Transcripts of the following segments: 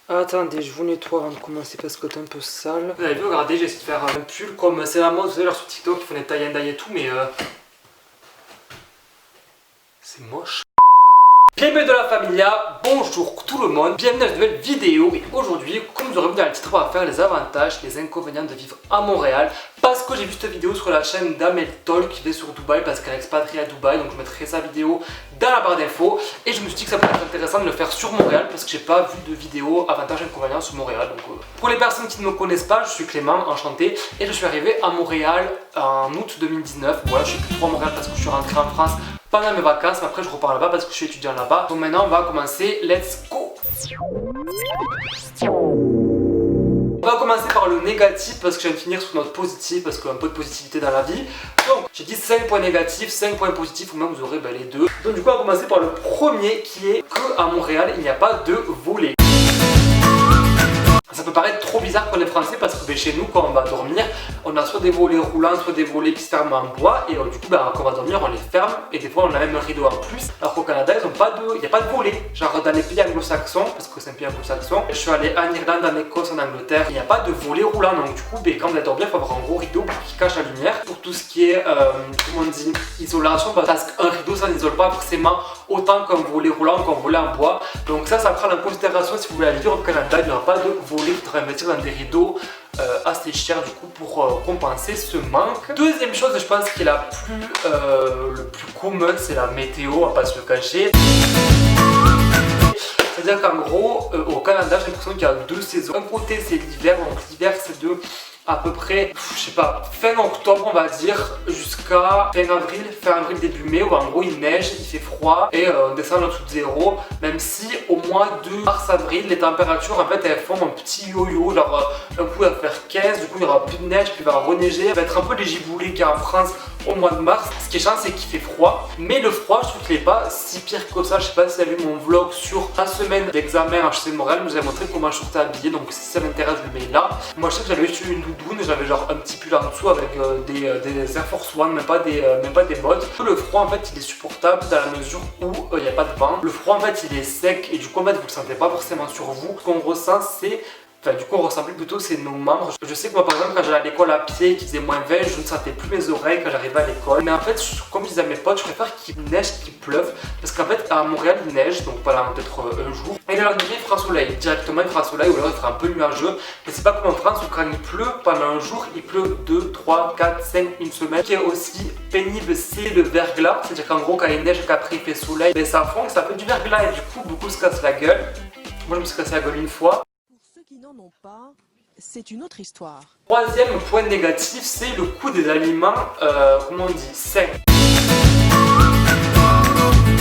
Ah, attendez, je vous nettoie avant de commencer parce que t'es un peu sale. Vous avez vu, regardez, j'ai essayé de faire un pull comme c'est la mode, vous savez, genre sur TikTok, ils font des tie and dye et tout, mais c'est moche. Bienvenue dans la familia, bonjour tout le monde, bienvenue dans une nouvelle vidéo. Et aujourd'hui, comme vous aurez vu dans le titre, on va faire les avantages, les inconvénients de vivre à Montréal. Parce que j'ai vu cette vidéo sur la chaîne d'Amel Tol qui est sur Dubaï parce qu'elle est expatriée à Dubaï. Donc je mettrai sa vidéo dans la barre d'infos. Et je me suis dit que ça pourrait être intéressant de le faire sur Montréal parce que j'ai pas vu de vidéo avantages et inconvénients sur Montréal. Donc pour les personnes qui ne me connaissent pas, je suis Clément, enchanté. Et je suis arrivé à Montréal en août 2019. Voilà, je suis plus trop à Montréal parce que je suis rentré en France pendant mes vacances, mais après je repars là-bas parce que je suis étudiant là-bas. Donc maintenant on va commencer, let's go. On va commencer par le négatif parce que je viens de finir sur notre positif parce qu'il y a un peu de positivité dans la vie. Donc j'ai dit 5 points négatifs, 5 points positifs ou même vous aurez les deux. Donc du coup on va commencer par le premier qui est qu'à Montréal il n'y a pas de volets. Ça peut paraître trop bizarre pour les Français parce que chez nous quand on va dormir on a soit des volets roulants soit des volets qui se ferment en bois et du coup quand on va dormir on les ferme et des fois on a même un rideau en plus, alors qu'au Canada il n'y a pas de volets, genre dans les pays anglo-saxons, parce que c'est un pays anglo-saxon, je suis allé en Irlande, en Écosse, en Angleterre, il n'y a pas de volets roulants, donc du coup quand vous allez dormir il faut avoir un gros rideau qui cache la lumière. Pour tout ce qui est comment on dit, isolation, parce qu'un rideau ça n'isole pas forcément autant qu'un volet roulant, qu'un volet en bois, donc ça prend en considération si vous voulez aller vivre au Canada. Il n'y aura pas de volet, il faudra investir dans des rideaux assez cher du coup pour compenser ce manque. Deuxième chose, je pense qui est le plus commun, c'est la météo, on va pas se le cacher. C'est-à-dire qu'en gros, au Canada, j'ai l'impression qu'il y a deux saisons. Un côté c'est l'hiver, donc l'hiver c'est de à peu près, je sais pas, fin octobre on va dire, jusqu'à fin avril, début mai, où en gros il neige, il fait froid et on descend en dessous de zéro, même si au mois de mars-avril, les températures en fait elles font un petit yo-yo, genre un coup il va faire 15, du coup il y aura plus de neige, puis il va reneiger, ça va être un peu les giboulées qu'il y a en France au mois de mars. Ce qui est chiant c'est qu'il fait froid, mais le froid je trouve qu'il n'est pas si pire que ça. Je sais pas si vous avez vu mon vlog sur la semaine d'examen à HEC Montréal, je vous ai montré comment je sortais habillé, donc si ça m'intéresse je le mets là. Moi je sais que j'avais juste une doudoune, j'avais genre un petit pull en dessous avec des Air Force One, même pas des bottes. Le froid en fait il est supportable dans la mesure où il n'y a pas de vent. Le froid en fait il est sec et du coup en fait vous le sentez pas forcément sur vous. Ce qu'on ressent c'est, du coup on ressemblait plutôt c'est nos membres. Je sais que moi par exemple quand j'allais à l'école à pied qui faisait moins 20, je ne sentais plus mes oreilles quand j'arrivais à l'école. Mais en fait comme je disais à mes potes, je préfère qu'il neige qu'il pleuve, parce qu'en fait à Montréal il neige, donc pendant peut-être un jour, et le lendemain il fera soleil, directement il fera soleil, ou alors il fera un peu nuageux. Mais c'est pas comme en France où quand il pleut pendant un jour, il pleut 2, 3, 4, 5, une semaine. Ce qui est aussi pénible c'est le verglas, c'est-à-dire qu'en gros quand il neige et qu'après il fait soleil, ben ça fond, ça fait du verglas et du coup beaucoup se cassent la gueule. Moi je me suis cassé la gueule une fois. Qui n'en ont pas, c'est une autre histoire. Troisième point négatif, c'est le coût des aliments, comment on dit, sains.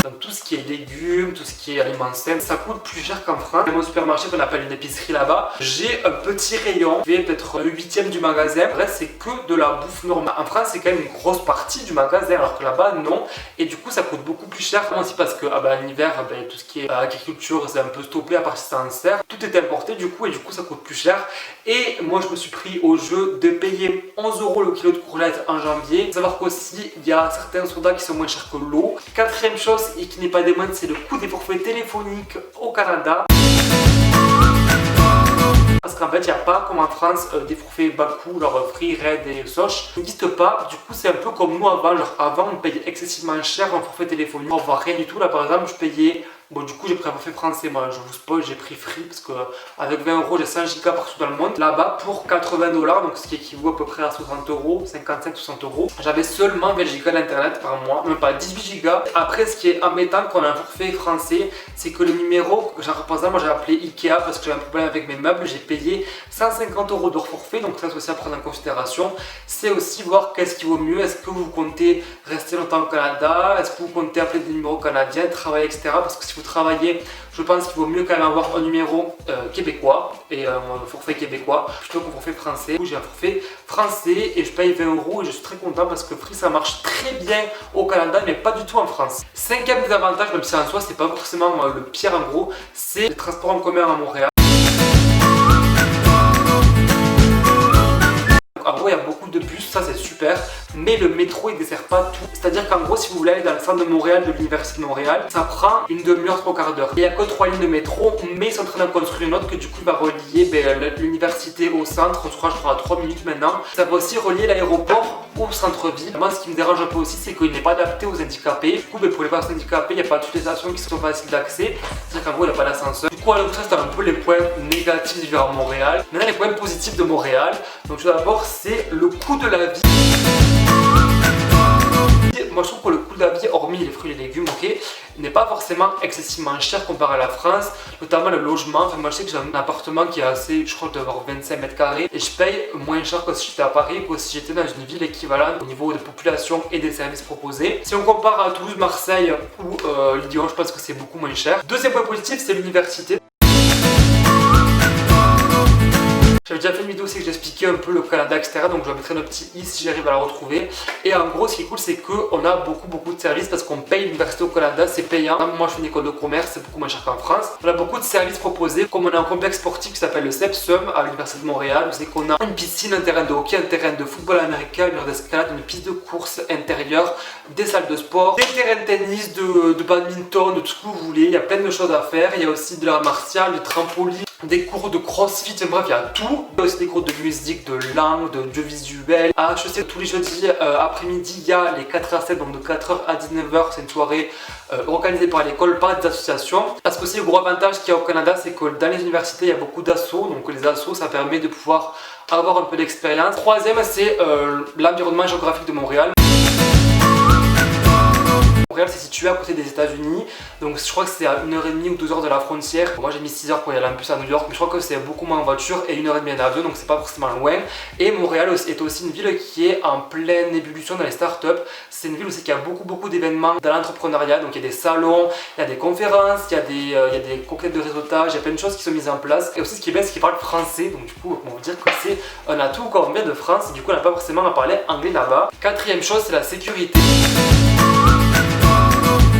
Donc tout ce qui est légumes, tout ce qui est aliments sains, ça coûte plus cher qu'en France. Même au supermarché qu'on appelle une épicerie là-bas, j'ai un petit rayon, qui fait peut-être le 8e du magasin. Bref, c'est que de la bouffe normale. En France, c'est quand même une grosse partie du magasin, alors que là-bas, non. Et du coup, ça coûte beaucoup plus cher. Aussi parce que en hiver, tout ce qui est agriculture, c'est un peu stoppé à part si ça en sert. Tout est importé du coup, et du coup, ça coûte plus cher. Et moi, je me suis pris au jeu de payer 11 € le kilo de courgettes en janvier. Il faut savoir qu'aussi, il y a certains sodas qui sont moins chers que l'eau. Quatrième chose, et qui n'est pas des moindres, c'est le coût des forfaits téléphoniques au Canada. Parce qu'en fait, il n'y a pas comme en France des forfaits bas coût, genre Free, Red et Soch. Ça n'existe pas. Du coup, c'est un peu comme nous avant. Genre, avant, on payait excessivement cher un forfait téléphonique. On voit rien du tout. Là, par exemple, je payais. Bon, du coup, j'ai pris un forfait français. Moi, je vous spoil, j'ai pris Free parce qu'avec 20 €, j'ai 100 gigas partout dans le monde. Là-bas, pour 80 $, donc ce qui équivaut à peu près à 60 €, 55-60 €, j'avais seulement 20 gigas d'internet par mois, même pas 18 gigas. Après, ce qui est embêtant quand on a un forfait français, c'est que le numéro, genre par exemple, moi j'ai appelé Ikea parce que j'avais un problème avec mes meubles, j'ai payé 150 € de forfait, donc ça c'est aussi à prendre en considération. C'est aussi voir qu'est-ce qui vaut mieux. Est-ce que vous comptez rester longtemps au Canada, est-ce que vous comptez appeler des numéros canadiens, travailler, etc. Parce que si vous travaillez, je pense qu'il vaut mieux quand même avoir un numéro québécois et un forfait québécois plutôt qu'un forfait français. J'ai un forfait français et je paye 20 € et je suis très content parce que Free ça marche très bien au Canada mais pas du tout en France. Cinquième désavantage, même si en soi c'est pas forcément le pire en gros, c'est les transports en commun à Montréal. En gros il y a beaucoup de bus, ça c'est super, mais le métro il dessert pas tout. C'est-à-dire qu'en gros si vous voulez aller dans le centre de Montréal, de l'université de Montréal, ça prend une demi-heure, 3/4 d'heure. Il n'y a que 3 lignes de métro, mais ils sont en train de construire une autre que du coup va relier l'université au centre. On se croit je crois à 3 minutes maintenant. Ça va aussi relier l'aéroport au centre-ville. Moi ce qui me dérange un peu aussi c'est qu'il n'est pas adapté aux handicapés. Du coup pour les personnes handicapées il n'y a pas toutes les stations qui sont faciles d'accès. C'est-à-dire qu'en gros il n'y a pas d'ascenseur. Du coup alors ça c'est un peu les points négatifs de vivre à Montréal. Maintenant les points positifs de Montréal. Donc tout d'abord c'est le coût de la vie. Moi je trouve que le coût de la vie, hormis les fruits et les légumes, ok, n'est pas forcément excessivement cher comparé à la France, notamment le logement. Enfin, moi je sais que j'ai un appartement qui est assez, je crois, d'avoir 25 mètres carrés et je paye moins cher que si j'étais à Paris, que si j'étais dans une ville équivalente au niveau de population et des services proposés. Si on compare à Toulouse, Marseille ou Lyon, je pense que c'est beaucoup moins cher. Deuxième point positif, c'est l'université. J'avais déjà fait une vidéo aussi que j'expliquais un peu le Canada, etc. Donc je vais mettre un petit i si j'arrive à la retrouver. Et en gros, ce qui est cool, c'est qu'on a beaucoup de services parce qu'on paye l'université au Canada, c'est payant. Moi, je fais une école de commerce, c'est beaucoup moins cher qu'en France. On a beaucoup de services proposés, comme on a un complexe sportif qui s'appelle le CEPSUM à l'université de Montréal. Vous savez qu'on a une piscine, un terrain de hockey, un terrain de football américain, une heure d'escalade, une piste de course intérieure, des salles de sport, des terrains de tennis, de badminton, de tout ce que vous voulez. Il y a plein de choses à faire. Il y a aussi de l'art martial, du trampoline, des cours de crossfit, bref, il y a tout. Il y a aussi des cours de musique, de langue, de jeux visuels. À HEC, tous les jeudis après-midi, il y a les 4 à 7, donc de 4h à 19h. C'est une soirée organisée par l'école, par des associations. Parce que aussi, le gros avantage qu'il y a au Canada, c'est que dans les universités, il y a beaucoup d'assos. Donc les assos, ça permet de pouvoir avoir un peu d'expérience. Troisième, c'est l'environnement géographique de Montréal. Montréal c'est situé à côté des États-Unis, donc je crois que c'est à 1h30 ou 2h de la frontière. Moi j'ai mis 6 heures pour y aller en bus à New York, mais je crois que c'est beaucoup moins en voiture et 1h30 en avion, donc c'est pas forcément loin. Et Montréal est aussi une ville qui est en pleine ébullition dans les startups. C'est une ville aussi qui a beaucoup d'événements dans l'entrepreneuriat, donc il y a des salons, il y a des conférences, il y a des conquêtes de réseautage, il y a plein de choses qui sont mises en place. Et aussi ce qui est bien c'est qu'ils parlent français, donc du coup on va dire que c'est un atout quand on vient de France, du coup on n'a pas forcément à parler anglais là-bas. Quatrième chose c'est la sécurité.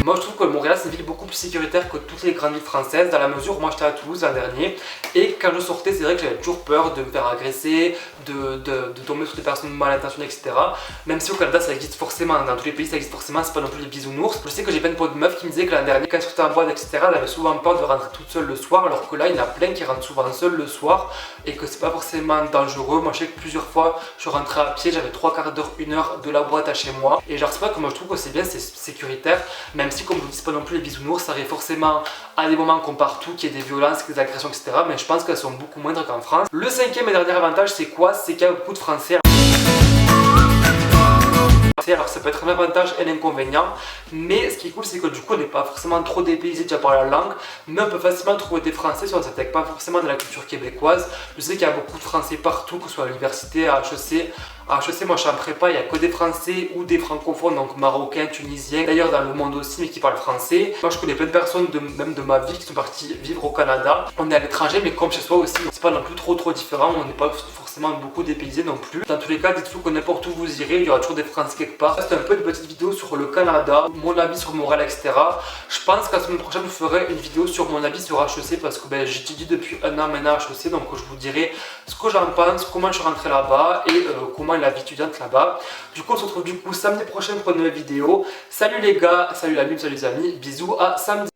Moi je trouve que Montréal c'est une ville beaucoup plus sécuritaire que toutes les grandes villes françaises, dans la mesure où moi j'étais à Toulouse l'an dernier et quand je sortais c'est vrai que j'avais toujours peur de me faire agresser, de tomber sur des personnes mal intentionnées, etc. Même si au Canada ça existe forcément, dans tous les pays ça existe forcément, c'est pas non plus les bisounours. Je sais que j'ai plein de potes de meufs qui me disaient que l'an dernier quand je sortais en boîte, etc. elle avait souvent peur de rentrer toute seule le soir, alors que là il y en a plein qui rentrent souvent seuls le soir et que c'est pas forcément dangereux. Moi je sais que plusieurs fois je rentrais à pied, j'avais 3/4 d'heure, 1 heure de la boîte à chez moi et genre c'est pas que moi je trouve que c'est bien, c'est sécuritaire, même si comme je vous dis c'est pas non plus les bisounours, ça arrive forcément à des moments comme partout qu'il y ait des violences, des agressions, etc. Mais je pense qu'elles sont beaucoup moindres qu'en France. Le cinquième et dernier avantage c'est quoi? C'est qu'il y a beaucoup de Français. Alors ça peut être un avantage et un inconvénient, mais ce qui est cool c'est que du coup on n'est pas forcément trop dépaysé déjà par la langue, mais on peut facilement trouver des Français si on ne s'attaque pas forcément de la culture québécoise. Je sais qu'il y a beaucoup de Français partout, que ce soit à l'université, à HEC. À HEC, moi je suis en prépa, il n'y a que des Français ou des francophones, donc marocains, tunisiens, d'ailleurs dans le monde aussi, mais qui parlent français. Moi je connais plein de personnes, même de ma vie, qui sont parties vivre au Canada. On est à l'étranger, mais comme chez soi aussi, c'est pas non plus trop différent, on n'est pas forcément beaucoup dépaysé non plus. Dans tous les cas, dites-vous que n'importe où vous irez, il y aura toujours des Français quelque part. C'est un peu une petite vidéo sur le Canada, mon avis sur Montréal, etc. Je pense qu'à la semaine prochaine, je ferai une vidéo sur mon avis sur HEC parce que j'étudie depuis un an maintenant à HEC, donc je vous dirai ce que j'en pense, comment je suis rentré là-bas et comment est la vie étudiante là-bas. Du coup, on se retrouve du coup samedi prochain pour une nouvelle vidéo. Salut les gars, salut la mime, salut les amis, bisous à samedi.